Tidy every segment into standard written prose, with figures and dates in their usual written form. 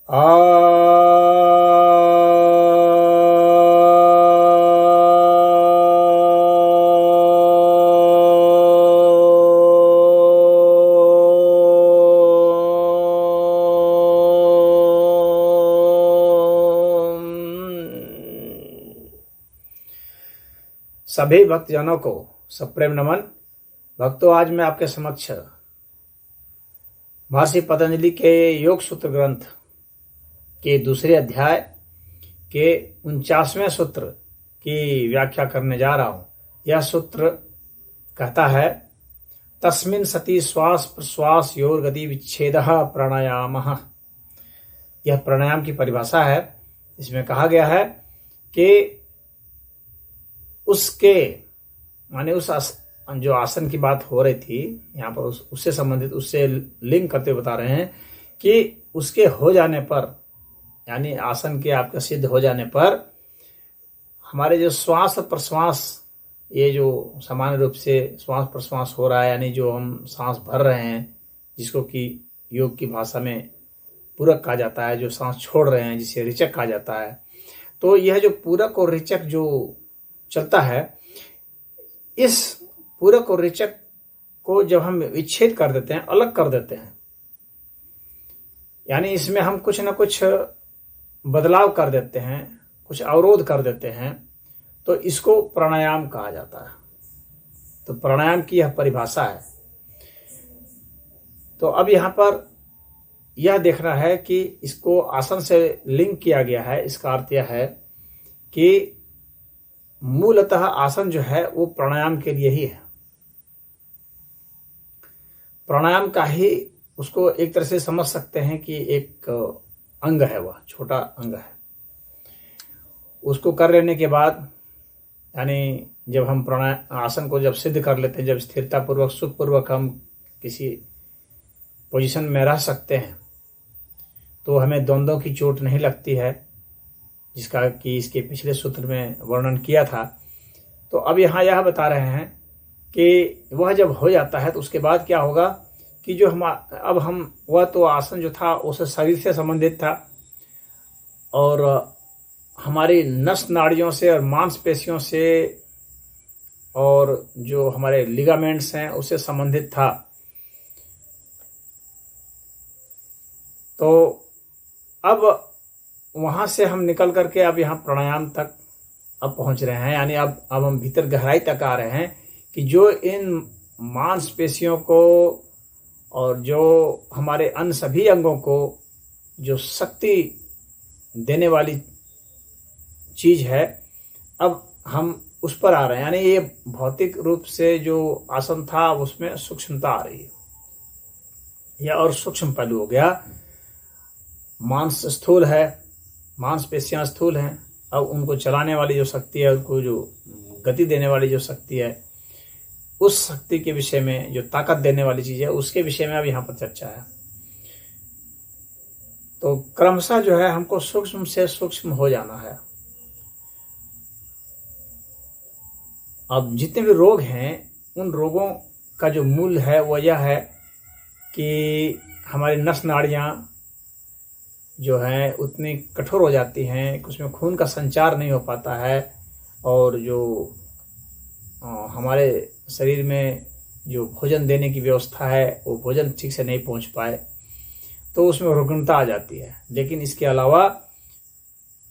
आ सभी भक्तजनों को सप्रेम नमन। भक्तों, आज मैं आपके समक्ष महर्षि पतंजलि के योग सूत्र ग्रंथ के दूसरे अध्याय के 49वें सूत्र की व्याख्या करने जा रहा हूं। यह सूत्र कहता है, तस्मिन् सति श्वास प्रश्वास योर गति विच्छेदः प्राणायामः। यह प्राणायाम की परिभाषा है। इसमें कहा गया है कि उसके माने उस जो आसन की बात हो रही थी यहाँ पर उससे संबंधित, उससे लिंक करते बता रहे हैं कि उसके हो जाने पर, यानी आसन के आपके सिद्ध हो जाने पर हमारे जो श्वास और प्रश्वास, ये जो सामान्य रूप से श्वास प्रश्वास हो रहा है, यानी जो हम सांस भर रहे हैं, जिसको कि योग की भाषा में पूरक कहा जाता है, जो सांस छोड़ रहे हैं जिसे रिचक कहा जाता है। तो यह जो पूरक और रिचक जो चलता है, इस पूरक और रिचक को जब हम विच्छेद कर देते हैं, अलग कर देते हैं, यानी इसमें हम कुछ ना कुछ बदलाव कर देते हैं, कुछ अवरोध कर देते हैं, तो इसको प्राणायाम कहा जाता है। तो प्राणायाम की यह परिभाषा है। तो अब यहाँ पर यह देखना है कि इसको आसन से लिंक किया गया है। इसका अर्थ यह है कि मूलतः आसन जो है वो प्राणायाम के लिए ही है। प्राणायाम का ही उसको एक तरह से समझ सकते हैं कि एक अंग है, वह छोटा अंग है। उसको कर लेने के बाद, यानी जब हम आसन को जब सिद्ध कर लेते हैं, जब स्थिरता पूर्वक सुखपूर्वक हम किसी पोजीशन में रह सकते हैं, तो हमें द्वंद्वों की चोट नहीं लगती है, जिसका कि इसके पिछले सूत्र में वर्णन किया था। तो अब यहाँ यह बता रहे हैं कि वह जब हो जाता है तो उसके बाद क्या होगा कि जो हम वह तो आसन जो था उस शरीर से संबंधित था और हमारी नस नाड़ियों से और मांसपेशियों से और जो हमारे लिगामेंट्स हैं उससे संबंधित था। तो अब वहां से हम निकल करके अब यहाँ प्राणायाम तक अब पहुंच रहे हैं, यानी अब हम भीतर गहराई तक आ रहे हैं कि जो इन मांसपेशियों को और जो हमारे अन्य सभी अंगों को जो शक्ति देने वाली चीज है, अब हम उस पर आ रहे हैं। यानी ये भौतिक रूप से जो आसन था उसमें सूक्ष्मता आ रही है, यह और सूक्ष्म पहलू हो गया। मांस स्थूल है, मांसपेशियां स्थूल हैं, अब उनको चलाने वाली जो शक्ति है, उनको जो गति देने वाली जो शक्ति है, उस शक्ति के विषय में, जो ताकत देने वाली चीज है, उसके विषय में अब यहाँ पर चर्चा है। तो क्रमशः जो है हमको सूक्ष्म से सूक्ष्म हो जाना है। अब जितने भी रोग हैं, उन रोगों का जो मूल है वह यह है कि हमारी नस नाड़ियाँ जो हैं उतनी कठोर हो जाती हैं, उसमें खून का संचार नहीं हो पाता है, और जो हमारे शरीर में जो भोजन देने की व्यवस्था है वो भोजन ठीक से नहीं पहुंच पाए, तो उसमें रुग्णता आ जाती है। लेकिन इसके अलावा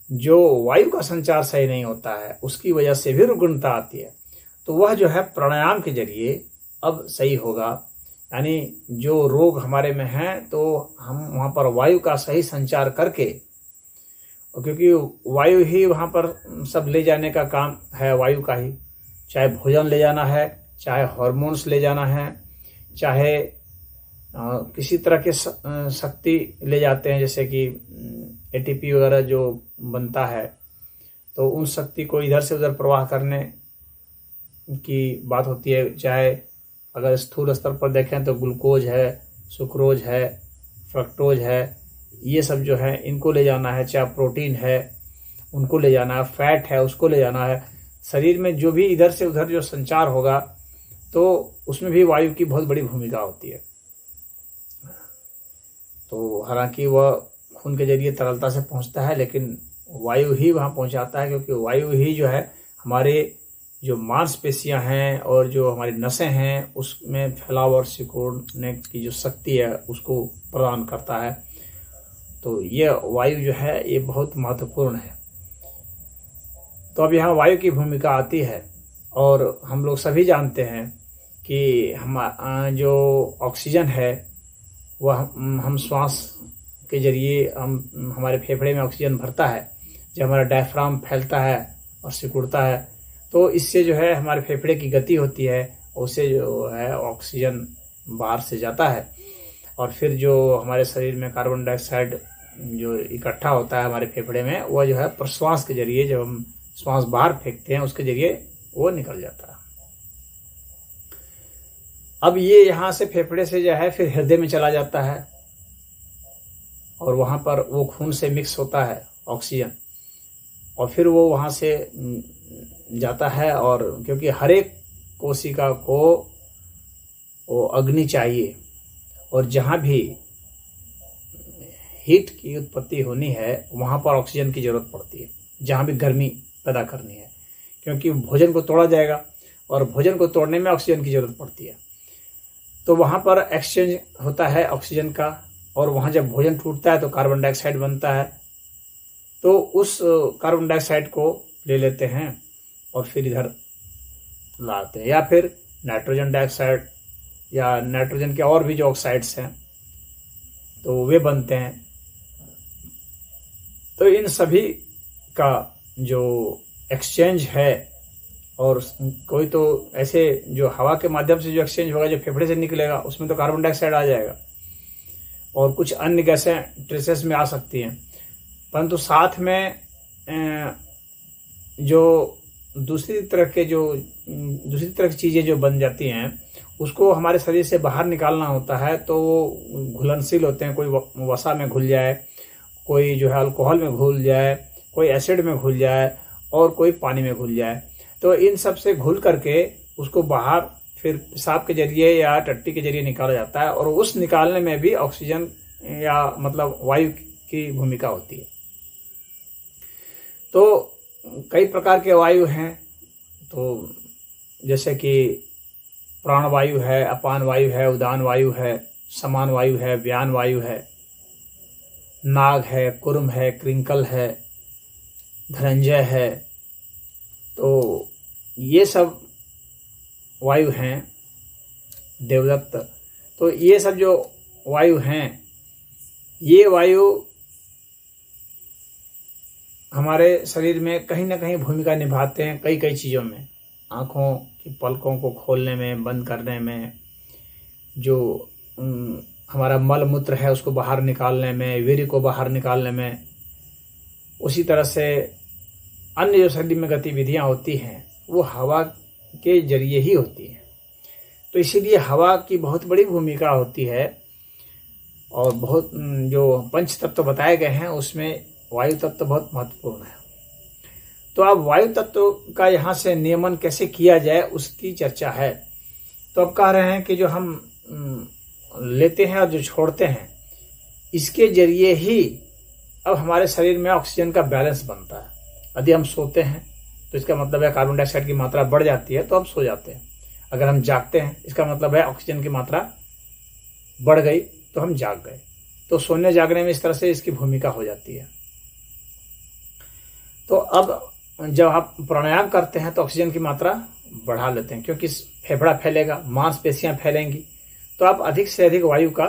जो वायु का संचार सही नहीं होता है, उसकी वजह से भी रुग्णता आती है। तो वह जो है प्राणायाम के जरिए अब सही होगा। यानी जो रोग हमारे में हैं, तो हम वहाँ पर वायु का सही संचार करके, क्योंकि वायु ही वहाँ पर सब ले जाने का काम है, वायु का ही, चाहे भोजन ले जाना है, चाहे हार्मोन्स ले जाना है, चाहे किसी तरह के शक्ति ले जाते हैं, जैसे कि एटीपी वगैरह जो बनता है, तो उन शक्ति को इधर से उधर प्रवाह करने की बात होती है। चाहे अगर स्थूल स्तर पर देखें तो ग्लूकोज है, सुक्रोज है, फ्रक्टोज है, ये सब जो है इनको ले जाना है। चाहे प्रोटीन है उनको ले जाना है, फैट है उसको ले जाना है। शरीर में जो भी इधर से उधर जो संचार होगा, तो उसमें भी वायु की बहुत बड़ी भूमिका होती है। तो हालांकि वह खून के जरिए तरलता से पहुंचता है, लेकिन वायु ही वहाँ पहुंचाता है, क्योंकि वायु ही जो है हमारे जो मांसपेशियां हैं और जो हमारी नसें हैं उसमें फैलाव और सिकुड़ने की जो शक्ति है उसको प्रदान करता है। तो ये वायु जो है ये बहुत महत्वपूर्ण है। तो अब यहाँ वायु की भूमिका आती है, और हम लोग सभी जानते हैं कि हम जो ऑक्सीजन है वह हम श्वास के जरिए हमारे फेफड़े में ऑक्सीजन भरता है। जब हमारा डायफ्राम फैलता है और सिकुड़ता है तो इससे जो है हमारे फेफड़े की गति होती है, उससे जो है ऑक्सीजन बाहर से जाता है, और फिर जो हमारे शरीर में कार्बन डाइऑक्साइड जो इकट्ठा होता है हमारे फेफड़े में, वह जो है प्रश्वास के जरिए जब हम श्वास बाहर फेंकते हैं उसके जरिए वो निकल जाता है। अब ये यहाँ से फेफड़े से जो है फिर हृदय में चला जाता है, और वहाँ पर वो खून से मिक्स होता है ऑक्सीजन, और फिर वो वहाँ से जाता है। और क्योंकि हर एक कोशिका को वो अग्नि चाहिए, और जहाँ भी हीट की उत्पत्ति होनी है वहाँ पर ऑक्सीजन की जरूरत पड़ती है, जहाँ भी गर्मी पैदा करनी है, क्योंकि भोजन को तोड़ा जाएगा और भोजन को तोड़ने में ऑक्सीजन की जरूरत पड़ती है। तो वहाँ पर एक्सचेंज होता है ऑक्सीजन का, और वहाँ जब भोजन टूटता है तो कार्बन डाइऑक्साइड बनता है, तो उस कार्बन डाइऑक्साइड को ले लेते हैं और फिर इधर लाते हैं, या फिर नाइट्रोजन डाइऑक्साइड या नाइट्रोजन के और भी जो ऑक्साइड्स हैं तो वे बनते हैं। तो इन सभी का जो एक्सचेंज है, और कोई तो ऐसे जो हवा के माध्यम से जो एक्सचेंज होगा जो फेफड़े से निकलेगा उसमें तो कार्बन डाइऑक्साइड आ जाएगा, और कुछ अन्य गैसें ट्रेसेस में आ सकती हैं, परंतु साथ में जो दूसरी तरह की चीज़ें जो बन जाती हैं उसको हमारे शरीर से बाहर निकालना होता है। तो वो घुलनशील होते हैं, कोई वसा में घुल जाए, कोई जो है अल्कोहल में घुल जाए, कोई एसिड में घुल जाए, और कोई पानी में घुल जाए। तो इन सब से घुल करके उसको बाहर फिर पेशाब के जरिए या टट्टी के जरिए निकाला जाता है, और उस निकालने में भी ऑक्सीजन या मतलब वायु की भूमिका होती है। तो कई प्रकार के वायु हैं, तो जैसे कि प्राण वायु है, अपान वायु है, उदान वायु है, समान वायु है, व्यान वायु है, नाग है, कुर्म है, क्रिंकल है, धनंजय है। तो ये सब वायु हैं, देवदत्त। तो ये सब जो वायु हैं, ये वायु हमारे शरीर में कहीं ना कहीं भूमिका निभाते हैं कई चीज़ों में। आँखों की पलकों को खोलने में, बंद करने में, जो हमारा मल मूत्र है उसको बाहर निकालने में, वीर्य को बाहर निकालने में। उसी तरह से अन्य जो शरीर में गतिविधियां होती हैं वो हवा के जरिए ही होती हैं। तो इसीलिए हवा की बहुत बड़ी भूमिका होती है, और बहुत जो पंच तत्व बताए गए हैं उसमें वायु तत्व बहुत महत्वपूर्ण है। तो अब वायु तत्व का यहाँ से नियमन कैसे किया जाए उसकी चर्चा है। तो अब कह रहे हैं कि जो हम लेते हैं और जो छोड़ते हैं इसके जरिए ही अब हमारे शरीर में ऑक्सीजन का बैलेंस बनता है। यदि हम सोते हैं तो इसका मतलब है कार्बन डाइऑक्साइड की मात्रा बढ़ जाती है तो हम सो जाते हैं। अगर हम जागते हैं इसका मतलब है ऑक्सीजन की मात्रा बढ़ गई तो हम जाग गए। तो सोने जागने में इस तरह से इसकी भूमिका हो जाती है। तो अब जब आप प्राणायाम करते हैं तो ऑक्सीजन की मात्रा बढ़ा लेते हैं, क्योंकि फेफड़ा फैलेगा, मांसपेशियां फैलेंगी, तो आप अधिक से अधिक वायु का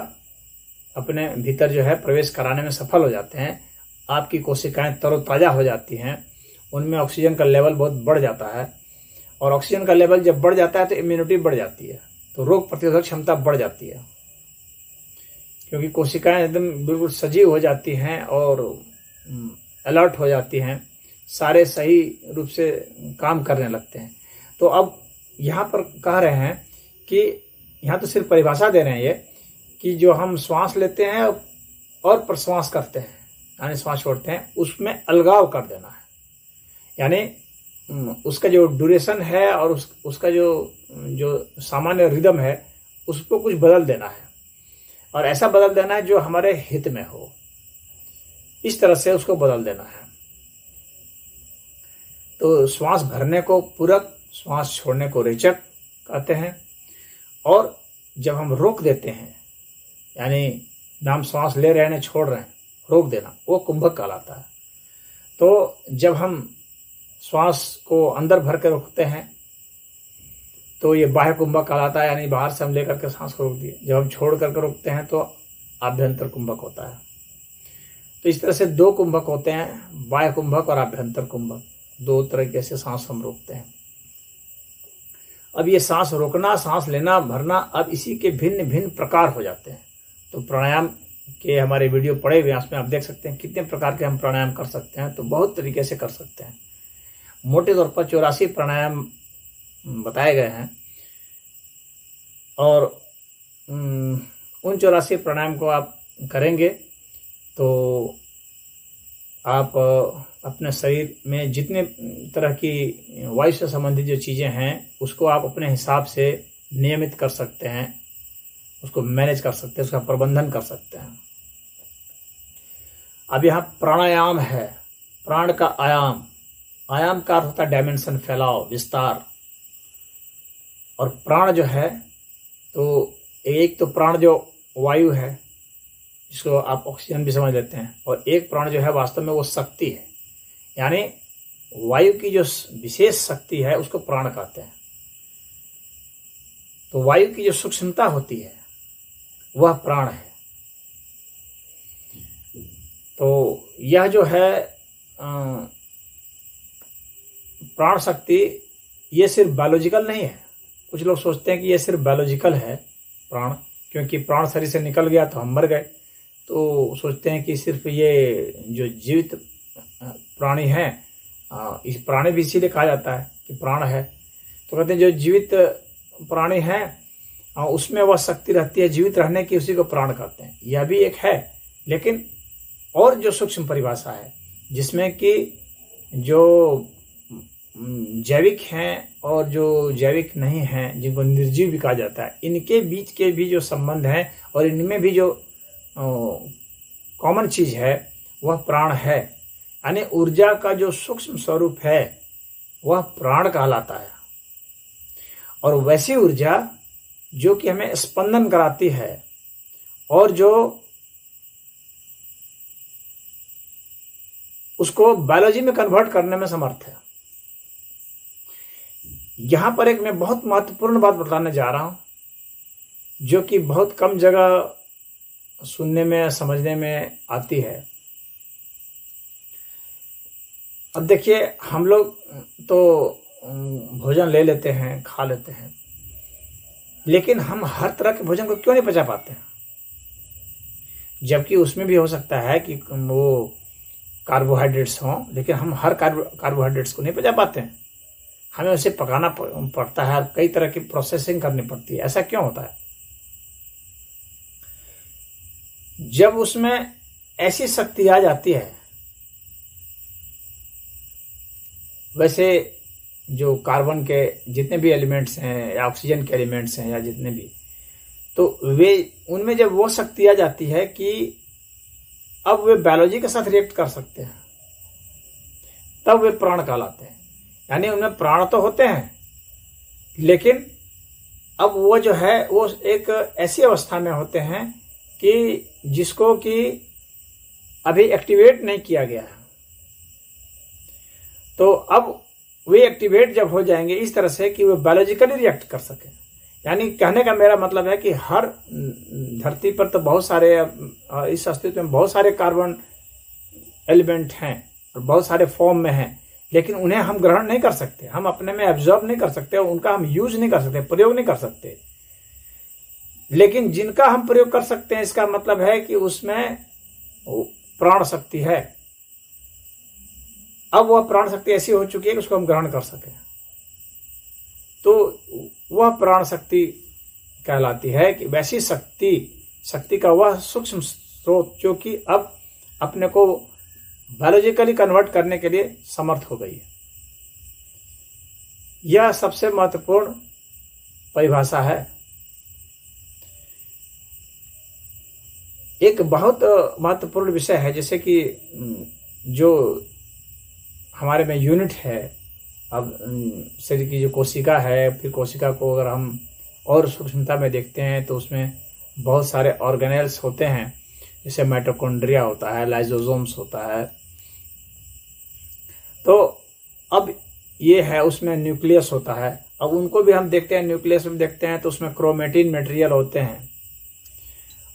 अपने भीतर जो है प्रवेश कराने में सफल हो जाते हैं। आपकी कोशिकाएं तरोताजा हो जाती हैं, उनमें ऑक्सीजन का लेवल बहुत बढ़ जाता है, और ऑक्सीजन का लेवल जब बढ़ जाता है तो इम्यूनिटी बढ़ जाती है, तो रोग प्रतिरोधक क्षमता बढ़ जाती है, क्योंकि कोशिकाएं एकदम बिल्कुल सजीव हो जाती हैं और अलर्ट हो जाती हैं, सारे सही रूप से काम करने लगते हैं। तो अब यहाँ पर कह रहे हैं कि यहाँ तो सिर्फ परिभाषा दे रहे हैं ये कि जो हम श्वास लेते हैं और प्रश्वास करते हैं यानी श्वास छोड़ते हैं उसमें अलगाव कर देना है, यानी उसका जो ड्यूरेशन है और उसका जो सामान्य रिदम है उसको कुछ बदल देना है, और ऐसा बदल देना है जो हमारे हित में हो। इस तरह से उसको बदल देना है। तो श्वास भरने को पूरक, श्वास छोड़ने को रेचक कहते हैं। और जब हम रोक देते हैं, यानी हम श्वास ले रहे हैं छोड़ रहे हैं, रोक देना, वो कुंभक कहलाता है। तो जब हम श्वास को अंदर भर के रोकते हैं तो ये बाह्य कुंभक कहलाता है, यानी बाहर से हम लेकर के सांस को रोक दिए। जब हम छोड़ करके रोकते हैं तो आभ्यंतर कुंभक होता है। तो इस तरह से दो कुंभक होते हैं, बाह्य कुंभक और आभ्यंतर कुंभक। दो तरीके से सांस हम रोकते हैं। अब ये सांस रोकना, सांस लेना, भरना, अब इसी के भिन्न भिन्न प्रकार हो जाते हैं। तो प्राणायाम के हमारे वीडियो पड़े हुए हैं, उसमें आप देख सकते हैं कितने प्रकार के हम प्राणायाम कर सकते हैं। तो बहुत तरीके से कर सकते हैं। मोटे तौर पर 84 प्राणायाम बताए गए हैं और उन 84 प्राणायाम को आप करेंगे तो आप अपने शरीर में जितने तरह की वायु से संबंधित जो चीज़ें हैं उसको आप अपने हिसाब से नियमित कर सकते हैं, उसको मैनेज कर सकते हैं, उसका प्रबंधन कर सकते हैं। अब यहाँ प्राणायाम है, प्राण का आयाम, आयाम का अर्थ होता है डायमेंशन, फैलाव, विस्तार। और प्राण जो है तो एक तो प्राण जो वायु है जिसको आप ऑक्सीजन भी समझ लेते हैं, और एक प्राण जो है वास्तव में वो शक्ति है, यानी वायु की जो विशेष शक्ति है उसको प्राण कहते हैं। तो वायु की जो सूक्ष्मता होती है वह प्राण है। तो यह जो है प्राण शक्ति, ये सिर्फ बायोलॉजिकल नहीं है। कुछ लोग सोचते हैं कि ये सिर्फ बायोलॉजिकल है प्राण, क्योंकि प्राण शरीर से निकल गया तो हम मर गए, तो सोचते हैं कि सिर्फ ये जो जीवित प्राणी हैं, इस प्राणी भी इसीलिए कहा जाता है कि प्राण है। तो कहते हैं जो जीवित प्राणी हैं उसमें वह शक्ति रहती है जीवित रहने की, उसी को प्राण कहते हैं। यह भी एक है, लेकिन और जो सूक्ष्म परिभाषा है जिसमें कि जो जैविक हैं और जो जैविक नहीं हैं, जिनको निर्जीव भी कहा जाता है, इनके बीच के भी जो संबंध है और इनमें भी जो कॉमन चीज है वह प्राण है। यानी ऊर्जा का जो सूक्ष्म स्वरूप है वह प्राण कहलाता है। और वैसी ऊर्जा जो कि हमें स्पंदन कराती है और जो उसको बायोलॉजी में कन्वर्ट करने में समर्थ है। यहां पर एक मैं बहुत महत्वपूर्ण बात बताने जा रहा हूं जो कि बहुत कम जगह सुनने में समझने में आती है। अब देखिए, हम लोग तो भोजन ले लेते हैं, खा लेते हैं, लेकिन हम हर तरह के भोजन को क्यों नहीं पचा पाते हैं? जबकि उसमें भी हो सकता है कि वो कार्बोहाइड्रेट्स हों, लेकिन हम हर कार्बोहाइड्रेट्स को नहीं पचा पाते हैं। हमें उसे पकाना पड़ता है, कई तरह की प्रोसेसिंग करनी पड़ती है। ऐसा क्यों होता है? जब उसमें ऐसी शक्ति आ जाती है, वैसे जो कार्बन के जितने भी एलिमेंट्स हैं या ऑक्सीजन के एलिमेंट्स हैं या जितने भी, तो वे उनमें जब वो शक्ति आ जाती है कि अब वे बायोलॉजी के साथ रिएक्ट कर सकते हैं, तब वे प्राण कहलाते हैं। यानी उनमें प्राण तो होते हैं, लेकिन अब वो जो है वो एक ऐसी अवस्था में होते हैं कि जिसको कि अभी एक्टिवेट नहीं किया गया है। तो अब वे एक्टिवेट जब हो जाएंगे इस तरह से कि वे बायोलॉजिकली रिएक्ट कर सकें। यानी कहने का मेरा मतलब है कि हर धरती पर तो बहुत सारे, इस अस्तित्व में बहुत सारे कार्बन एलिमेंट हैं और बहुत सारे फॉर्म में हैं, लेकिन उन्हें हम ग्रहण नहीं कर सकते, हम अपने में एब्जॉर्ब नहीं कर सकते, उनका हम यूज नहीं कर सकते, प्रयोग नहीं कर सकते। लेकिन जिनका हम प्रयोग कर सकते हैं, इसका मतलब है कि उसमें प्राण शक्ति है। अब वह प्राण शक्ति ऐसी हो चुकी है कि उसको हम ग्रहण कर सकें, तो वह प्राण शक्ति कहलाती है। कि वैसी शक्ति का वह सूक्ष्म स्रोत जो कि अब अपने को बायोलॉजिकली कन्वर्ट करने के लिए समर्थ हो गई है। यह सबसे महत्वपूर्ण परिभाषा है। एक बहुत महत्वपूर्ण विषय है, जैसे कि जो हमारे में यूनिट है, अब शरीर की जो कोशिका है, फिर कोशिका को अगर हम और सूक्ष्मता में देखते हैं तो उसमें बहुत सारे ऑर्गेनेल्स होते हैं, जैसे माइटोकॉन्ड्रिया होता है, लाइसोसोम्स होता है। तो अब ये है, उसमें न्यूक्लियस होता है। अब उनको भी हम देखते हैं, न्यूक्लियस में देखते हैं तो उसमें क्रोमेटिन मटेरियल होते हैं,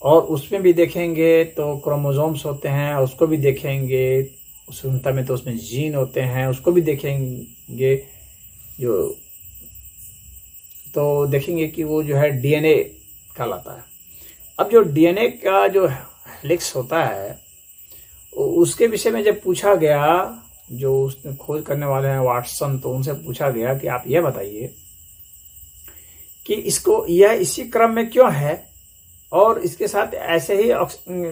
और उसमें भी देखेंगे तो क्रोमोसोम्स होते हैं, उसको भी देखेंगे सूक्ष्मता में तो उसमें जीन होते हैं, उसको भी देखेंगे जो, तो देखेंगे कि वो जो है डीएनए कहलाता है। अब जो डीएनए का जो हेलिक्स होता है, उसके विषय में जब पूछा गया, जो उसने खोज करने वाले हैं वाटसन, तो उनसे पूछा गया कि आप यह बताइए कि इसको यह इसी क्रम में क्यों है, और इसके साथ ऐसे ही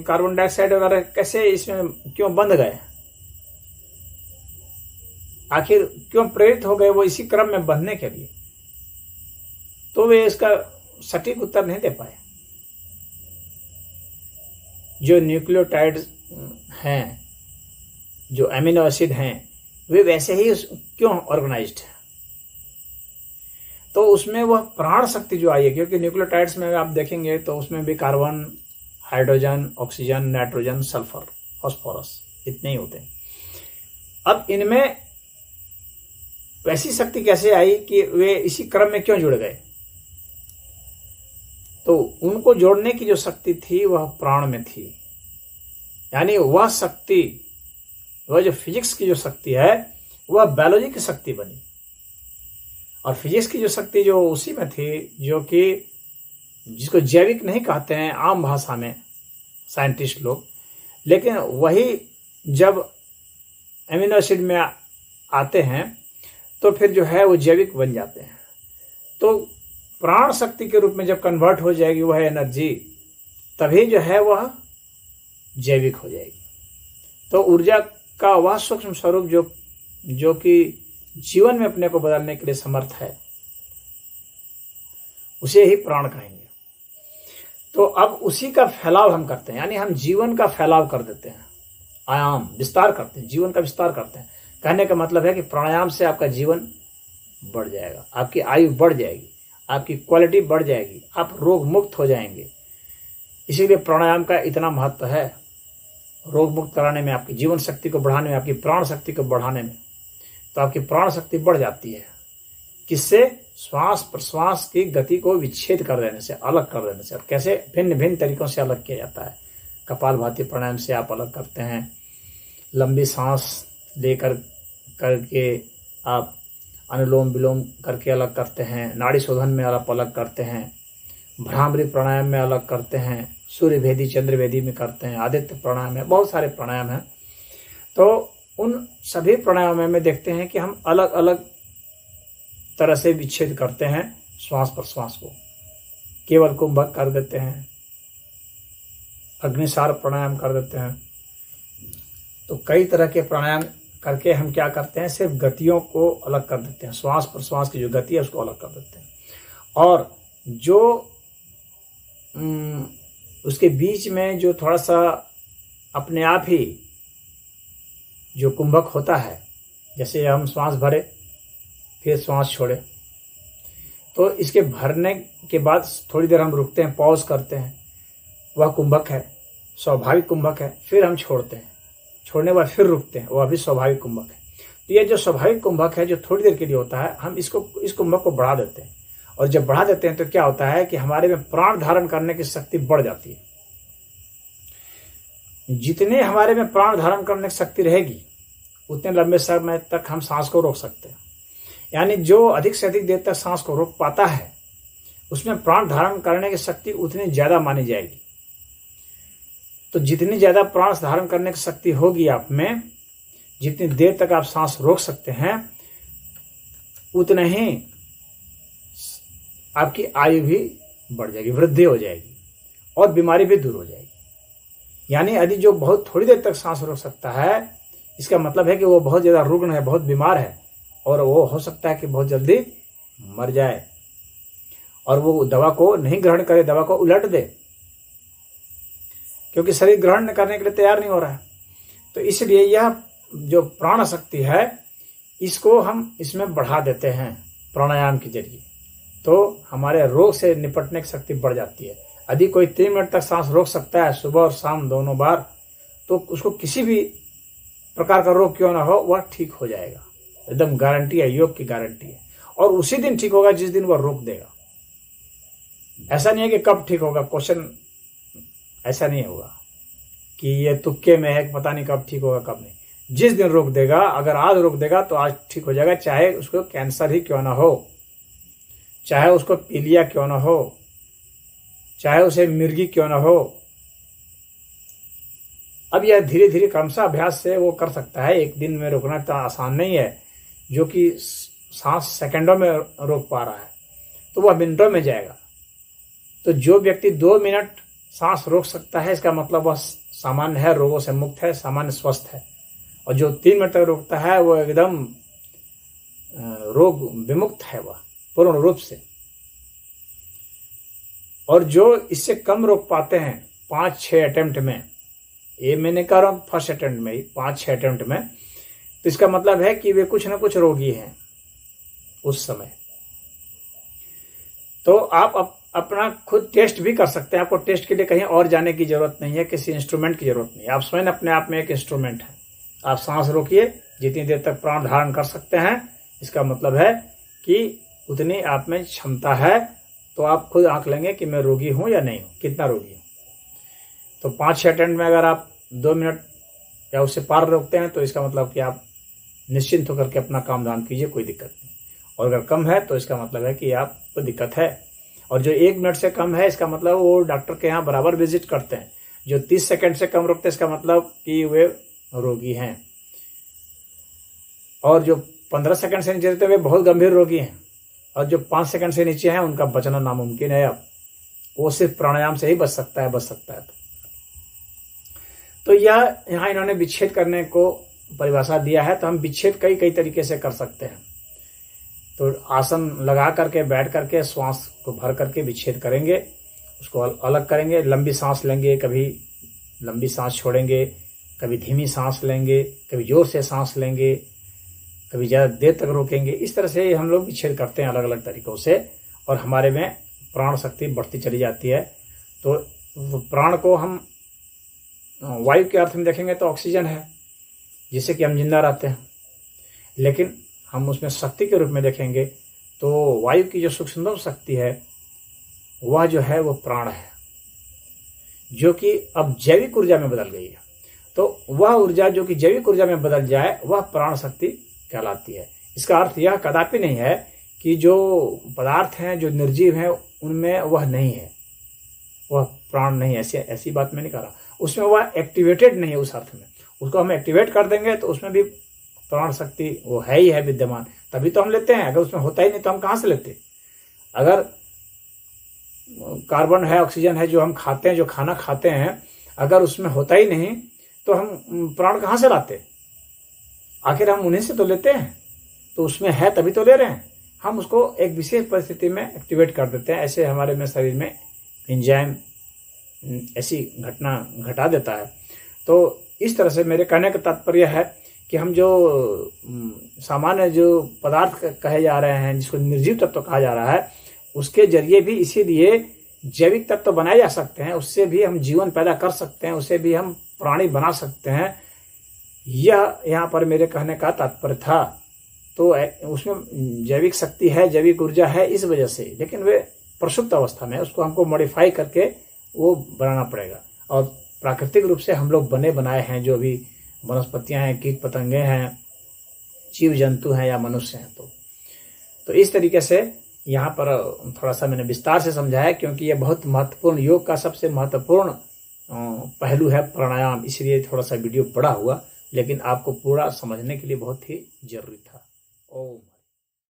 कार्बन डाइऑक्साइड वगैरह कैसे इसमें क्यों बंध गए, आखिर क्यों प्रेरित हो गए वो इसी क्रम में बंधने के लिए। तो वे इसका सटीक उत्तर नहीं दे पाए। जो न्यूक्लियोटाइड हैं, जो अमीनो एसिड हैं, वे वैसे ही क्यों ऑर्गेनाइज्ड है। तो उसमें वह प्राण शक्ति जो आई है, क्योंकि न्यूक्लियोटाइड्स में आप देखेंगे तो उसमें भी carbon, hydrogen, oxygen, nitrogen, sulphur, phosphorus, इतने ही होते हैं। अब इनमें वैसी शक्ति कैसे आई कि वे इसी क्रम में क्यों जुड़ गए। तो उनको जोड़ने की जो शक्ति थी वह प्राण में थी, यानी वह शक्ति, वह जो फिजिक्स की जो शक्ति है वह बायोलॉजी की शक्ति बनी, और फिजिक्स की जो शक्ति जो उसी में थी, जो कि जिसको जैविक नहीं कहते हैं आम भाषा में साइंटिस्ट लोग, लेकिन वही जब एमिनो एसिड में आते हैं तो फिर जो है वो जैविक बन जाते हैं। तो प्राण शक्ति के रूप में जब कन्वर्ट हो जाएगी वह एनर्जी, तभी जो है वह जैविक हो जाएगी। तो ऊर्जा का वह सूक्ष्म स्वरूप जो कि जीवन में अपने को बदलने के लिए समर्थ है, उसे ही प्राण कहेंगे। तो अब उसी का फैलाव हम करते हैं, यानी हम जीवन का फैलाव कर देते हैं, आयाम विस्तार करते हैं, जीवन का विस्तार करते हैं। कहने का मतलब है कि प्राणायाम से आपका जीवन बढ़ जाएगा, आपकी आयु बढ़ जाएगी, आपकी क्वालिटी बढ़ जाएगी, आप रोग मुक्त हो जाएंगे। इसीलिए प्राणायाम का इतना महत्व है, रोग मुक्त कराने में, आपकी जीवन शक्ति को बढ़ाने में, आपकी प्राण शक्ति को बढ़ाने में। तो आपकी प्राण शक्ति बढ़ जाती है, किससे? श्वास प्रश्वास की गति को विच्छेद कर देने से, अलग कर देने से। और कैसे? भिन्न भिन्न तरीकों से अलग किया जाता है। कपालभाति प्राणायाम से आप अलग करते हैं, लंबी सांस लेकर करके आप अनुलोम विलोम करके अलग करते हैं, नाड़ी शोधन में अलग करते हैं, भ्रामरी प्राणायाम में अलग करते हैं, सूर्य भेदी चंद्र भेदी में करते हैं, आदित्य प्राणायाम है, बहुत सारे प्राणायाम हैं। तो उन सभी प्राणायामों में देखते हैं कि हम अलग अलग तरह से विच्छेद करते हैं श्वास प्रश्वास को, केवल कुंभक कर देते हैं, अग्निसार प्राणायाम कर देते हैं। तो कई तरह के प्राणायाम करके हम क्या करते हैं, सिर्फ गतियों को अलग कर देते हैं, श्वास प्रश्वास की जो गति है उसको अलग कर देते हैं। और जो उसके बीच में जो थोड़ा सा अपने आप ही जो कुंभक होता है, जैसे हम श्वास भरे फिर श्वास छोड़े, तो इसके भरने के बाद थोड़ी देर हम रुकते हैं, पॉज करते हैं, वह कुंभक है, स्वाभाविक कुंभक है। फिर हम छोड़ते हैं, छोड़ने के बाद फिर रुकते हैं, वह भी स्वाभाविक कुंभक है। तो ये जो स्वाभाविक कुंभक है जो थोड़ी देर के लिए होता है, हम इस कुंभक को बढ़ा देते हैं। और जब बढ़ा देते हैं तो क्या होता है कि हमारे में प्राण धारण करने की शक्ति बढ़ जाती है। जितने हमारे में प्राण धारण करने की शक्ति रहेगी उतने लंबे समय तक हम सांस को रोक सकते हैं। यानी जो अधिक से अधिक देर तक सांस को रोक पाता है उसमें प्राण धारण करने की शक्ति उतनी ज्यादा मानी जाएगी। तो जितनी ज्यादा प्राण धारण करने की शक्ति होगी आप में, जितनी देर तक आप सांस रोक सकते हैं, उतना ही आपकी आयु भी बढ़ जाएगी, वृद्धि हो जाएगी और बीमारी भी दूर हो जाएगी। यानी यदि जो बहुत थोड़ी देर तक सांस रोक सकता है, इसका मतलब है कि वो बहुत ज्यादा रुग्ण है, बहुत बीमार है, और वो हो सकता है कि बहुत जल्दी मर जाए और वो दवा को नहीं ग्रहण करे, दवा को उलट दे। क्योंकि शरीर ग्रहण करने के लिए तैयार नहीं हो रहा है। तो इसलिए यह जो प्राण शक्ति है इसको हम इसमें बढ़ा देते हैं प्राणायाम के जरिए, तो हमारे रोग से निपटने की शक्ति बढ़ जाती है। यदि कोई 3 मिनट तक सांस रोक सकता है सुबह और शाम दोनों बार, तो उसको किसी भी प्रकार का रोग क्यों ना हो वह ठीक हो जाएगा। एकदम गारंटी है, योग की गारंटी है। और उसी दिन ठीक होगा जिस दिन वह रोक देगा। ऐसा नहीं है कि कब ठीक होगा, क्वेश्चन ऐसा नहीं होगा कि ये तुक्के में है कि पता नहीं कब ठीक होगा कब नहीं। जिस दिन रोक देगा, अगर आज रोक देगा तो आज ठीक हो जाएगा, चाहे उसको कैंसर ही क्यों ना हो, चाहे उसको पीलिया क्यों ना हो, चाहे उसे मिर्गी क्यों ना हो। अब यह धीरे धीरे क्रमशः अभ्यास से वो कर सकता है। एक दिन में रोकना इतना आसान नहीं है। जो कि सांस सेकंडों में रोक पा रहा है तो वह मिनटों में जाएगा। तो जो व्यक्ति 2 मिनट सांस रोक सकता है इसका मतलब वह सामान्य है, रोगों से मुक्त है, सामान्य स्वस्थ है। और जो 3 मिनट तक रोकता है वो एकदम रोग विमुक्त है, वह पूर्ण रूप से। और जो इससे कम रोक पाते हैं 5-6 अटेम्प्ट में, ये मैंने कह रहा हूँ फर्स्ट अटेम्प्ट में ही 5-6 अटेम्प्ट में, तो इसका मतलब है कि वे कुछ ना कुछ रोगी हैं उस समय। तो आप अपना खुद टेस्ट भी कर सकते हैं। आपको टेस्ट के लिए कहीं और जाने की जरूरत नहीं है, किसी इंस्ट्रूमेंट की जरूरत नहीं है। आप स्वयं अपने आप में एक इंस्ट्रूमेंट है। आप सांस रोकिए, जितनी देर तक प्राण धारण कर सकते हैं, इसका मतलब है कि उतनी आप में क्षमता है। तो आप खुद आंक लेंगे कि मैं रोगी हूं या नहीं हूं, कितना रोगी हूं। तो 5-6 अटेम्प्ट में अगर आप 2 मिनट या उससे पार रोकते हैं तो इसका मतलब कि आप निश्चिंत होकर के अपना काम धाम कीजिए, कोई दिक्कत नहीं। और अगर कम है तो इसका मतलब है कि आपको दिक्कत है। और जो 1 मिनट से कम है इसका मतलब वो डॉक्टर के यहाँ बराबर विजिट करते हैं। जो 30 सेकंड से कम रोकते हैं इसका मतलब कि वे रोगी हैं। और जो 15 सेकंड से नीचे रहते हैं वे बहुत गंभीर रोगी हैं। और जो 5 सेकंड से नीचे हैं उनका बचना नामुमकिन है। अब वो सिर्फ प्राणायाम से ही बच सकता है। तो यह यहाँ इन्होंने विच्छेद करने को परिभाषा दिया है। तो हम विच्छेद कई तरीके से कर सकते हैं। तो आसन लगा करके, बैठ करके, श्वास को भर करके विच्छेद करेंगे, उसको अलग करेंगे। लंबी सांस लेंगे, कभी लंबी सांस छोड़ेंगे, कभी धीमी सांस लेंगे, कभी जोर से सांस लेंगे, कभी ज़्यादा देर तक रोकेंगे। इस तरह से हम लोग विच्छेद करते हैं अलग अलग तरीक़ों से, और हमारे में प्राण शक्ति बढ़ती चली जाती है। तो प्राण को हम वायु के अर्थ में देखेंगे तो ऑक्सीजन है, जिससे कि हम जिंदा रहते हैं। लेकिन हम उसमें शक्ति के रूप में देखेंगे तो वायु की जो सूक्ष्मतम शक्ति है वह जो है वो प्राण है, जो कि अब जैविक ऊर्जा में बदल गई है। तो वह ऊर्जा जो कि जैविक ऊर्जा में बदल जाए वह प्राण शक्ति कहलाती है। इसका अर्थ यह कदापि नहीं है कि जो पदार्थ हैं, जो निर्जीव हैं, उनमें वह नहीं है, वह प्राण नहीं है। ऐसी बात मैं नहीं कर रहा। उसमें वह एक्टिवेटेड नहीं है उस अर्थ में। उसको हम एक्टिवेट कर देंगे तो उसमें भी प्राण शक्ति वो है ही है विद्यमान, तभी तो हम लेते हैं। अगर उसमें होता ही नहीं तो हम कहाँ से लेते? अगर कार्बन है, ऑक्सीजन है, जो हम खाते हैं, जो खाना खाते हैं, अगर उसमें होता ही नहीं तो हम प्राण कहाँ से लाते? आखिर हम उन्हीं से तो लेते हैं। तो उसमें है तभी तो ले रहे हैं। हम उसको एक विशेष परिस्थिति में एक्टिवेट कर देते हैं। ऐसे हमारे में शरीर में एंजाइम ऐसी घटना घटा देता है। तो इस तरह से मेरे कहने का तात्पर्य है कि हम जो सामान्य जो पदार्थ कहे जा रहे हैं, जिसको निर्जीव तत्व कहा जा रहा है, उसके जरिए भी इसीलिए जैविक तत्व बनाए जा सकते हैं। उससे भी हम जीवन पैदा कर सकते हैं, उसे भी हम प्राणी बना सकते हैं। यह यहाँ पर मेरे कहने का तात्पर्य था। तो उसमें जैविक शक्ति है, जैविक ऊर्जा है इस वजह से, लेकिन वे प्रसुप्त अवस्था में, उसको हमको मॉडिफाई करके वो बनाना पड़ेगा। और प्राकृतिक रूप से हम लोग बने बनाए हैं, जो भी वनस्पतियां हैं, कीट पतंगे हैं, जीव जंतु हैं या मनुष्य हैं। तो इस तरीके से यहाँ पर थोड़ा सा मैंने विस्तार से समझाया, क्योंकि ये बहुत महत्वपूर्ण, योग का सबसे महत्वपूर्ण पहलू है प्राणायाम। इसलिए थोड़ा सा वीडियो बड़ा हुआ, लेकिन आपको पूरा समझने के लिए बहुत ही जरूरी था। ओम।